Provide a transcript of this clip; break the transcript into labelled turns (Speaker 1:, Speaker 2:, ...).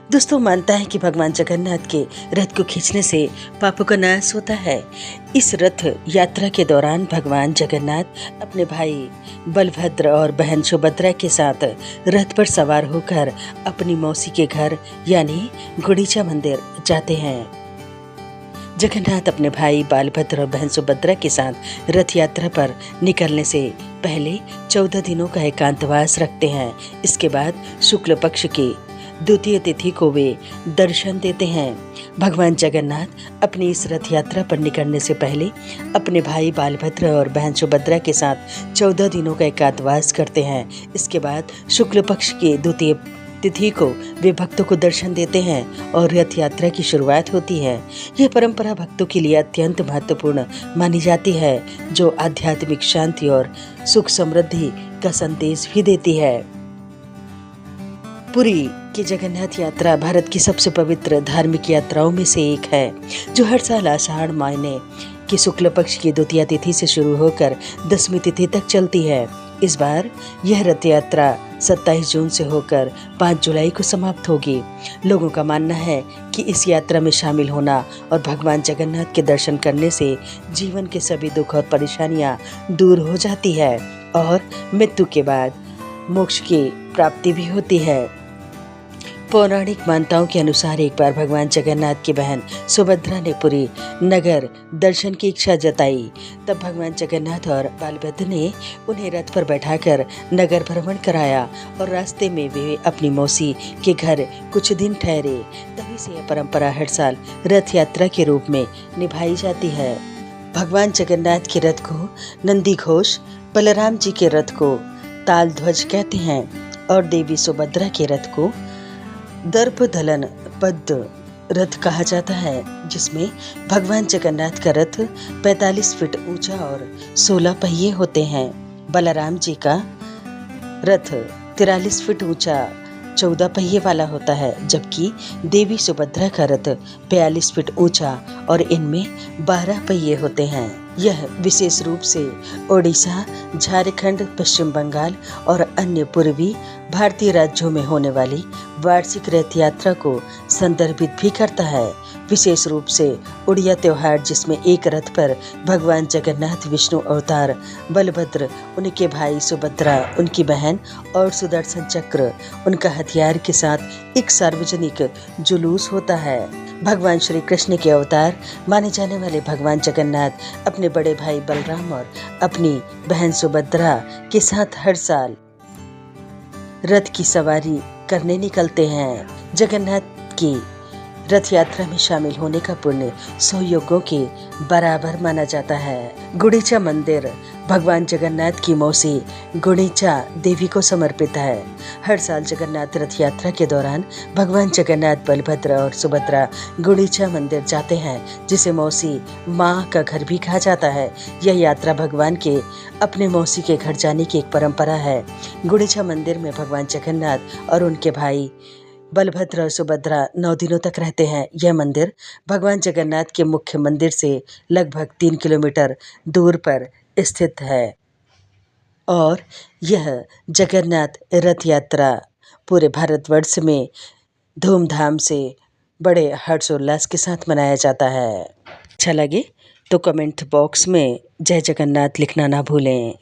Speaker 1: दोस्तों, मानता है कि भगवान जगन्नाथ के रथ को खींचने से पापों का नाश होता है। इस रथ यात्रा के दौरान भगवान जगन्नाथ अपने भाई बलभद्र और बहन सुभद्रा के साथ रथ पर सवार होकर अपनी मौसी के घर यानी गुंडीचा मंदिर जाते हैं। जगन्नाथ अपने भाई बालभद्र और बहन सुभद्रा के साथ रथ यात्रा पर निकलने से पहले 14 दिनों का एकांतवास रखते हैं। इसके बाद शुक्ल पक्ष की द्वितीय तिथि को वे दर्शन देते हैं। भगवान जगन्नाथ अपनी इस रथ यात्रा पर निकलने से पहले अपने भाई बालभद्र और बहन सुभद्रा के साथ 14 दिनों का एकांतवास करते हैं। इसके बाद शुक्ल पक्ष की द्वितीय तिथि को वे भक्तों को दर्शन देते हैं और रथ यात्रा की शुरुआत होती है। यह परंपरा भक्तों के लिए अत्यंत महत्वपूर्ण मानी जाती है, जो आध्यात्मिक शांति और सुख समृद्धि का संदेश भी देती है। पुरी की जगन्नाथ यात्रा भारत की सबसे पवित्र धार्मिक यात्राओं में से एक है, जो हर साल आषाढ़ महीने की शुक्ल पक्ष की द्वितीय तिथि से शुरू होकर 10वीं तिथि तक चलती है। इस बार यह रथ यात्रा 27 जून से होकर 5 जुलाई को समाप्त होगी। लोगों का मानना है कि इस यात्रा में शामिल होना और भगवान जगन्नाथ के दर्शन करने से जीवन के सभी दुख और परेशानियां दूर हो जाती है और मृत्यु के बाद मोक्ष की प्राप्ति भी होती है। पौराणिक मान्यताओं के अनुसार एक बार भगवान जगन्नाथ की बहन सुभद्रा ने पुरी नगर दर्शन की इच्छा जताई। तब भगवान जगन्नाथ और बालभद्र ने उन्हें रथ पर बैठाकर नगर भ्रमण कराया और रास्ते में वे अपनी मौसी के घर कुछ दिन ठहरे। तभी से यह परंपरा हर साल रथ यात्रा के रूप में निभाई जाती है। भगवान जगन्नाथ के रथ को नंदी घोष, बलराम जी के रथ को ताल ध्वज कहते हैं और देवी सुभद्रा के रथ को दर्पदलन पद रथ कहा जाता है, जिसमें भगवान जगन्नाथ का रथ 45 फीट ऊंचा और 16 पहिए होते हैं। बलराम जी का रथ 43 फीट ऊंचा 14 पहिए वाला होता है, जबकि देवी सुभद्रा का रथ 42 फीट ऊंचा और इनमें 12 पहिए होते हैं। यह विशेष रूप से ओडिशा, झारखंड, पश्चिम बंगाल और अन्य पूर्वी भारतीय राज्यों में होने वाली वार्षिक रथ यात्रा को संदर्भित भी करता है। विशेष रूप से उड़िया त्योहार, जिसमें एक रथ पर भगवान जगन्नाथ, विष्णु अवतार बलभद्र, उनके भाई सुभद्रा, उनकी बहन और सुदर्शन चक्र उनका हथियार के साथ एक सार्वजनिक जुलूस होता है। भगवान श्री कृष्ण के अवतार माने जाने वाले भगवान जगन्नाथ अपने बड़े भाई बलराम और अपनी बहन सुभद्रा के साथ हर साल रथ की सवारी करने निकलते हैं। जगन्नाथ की रथ यात्रा में शामिल होने का पुण्य 100 यज्ञों के बराबर माना जाता है। गुंडीचा मंदिर भगवान जगन्नाथ की मौसी गुंडीचा देवी को समर्पित है। हर साल जगन्नाथ रथ यात्रा के दौरान भगवान जगन्नाथ, बलभद्र और सुभद्रा गुंडीचा मंदिर जाते हैं, जिसे मौसी माँ का घर भी कहा जाता है। यह यात्रा भगवान के अपने मौसी के घर जाने की एक परंपरा है। गुंडीचा मंदिर में भगवान जगन्नाथ और उनके भाई बलभद्र और सुभद्रा 9 दिनों तक रहते हैं। यह मंदिर भगवान जगन्नाथ के मुख्य मंदिर से लगभग 3 किलोमीटर दूर पर स्थित है और यह जगन्नाथ रथ यात्रा पूरे भारतवर्ष में धूमधाम से बड़े हर्षोल्लास के साथ मनाया जाता है। अच्छा लगे तो कमेंट बॉक्स में जय जगन्नाथ लिखना ना भूलें।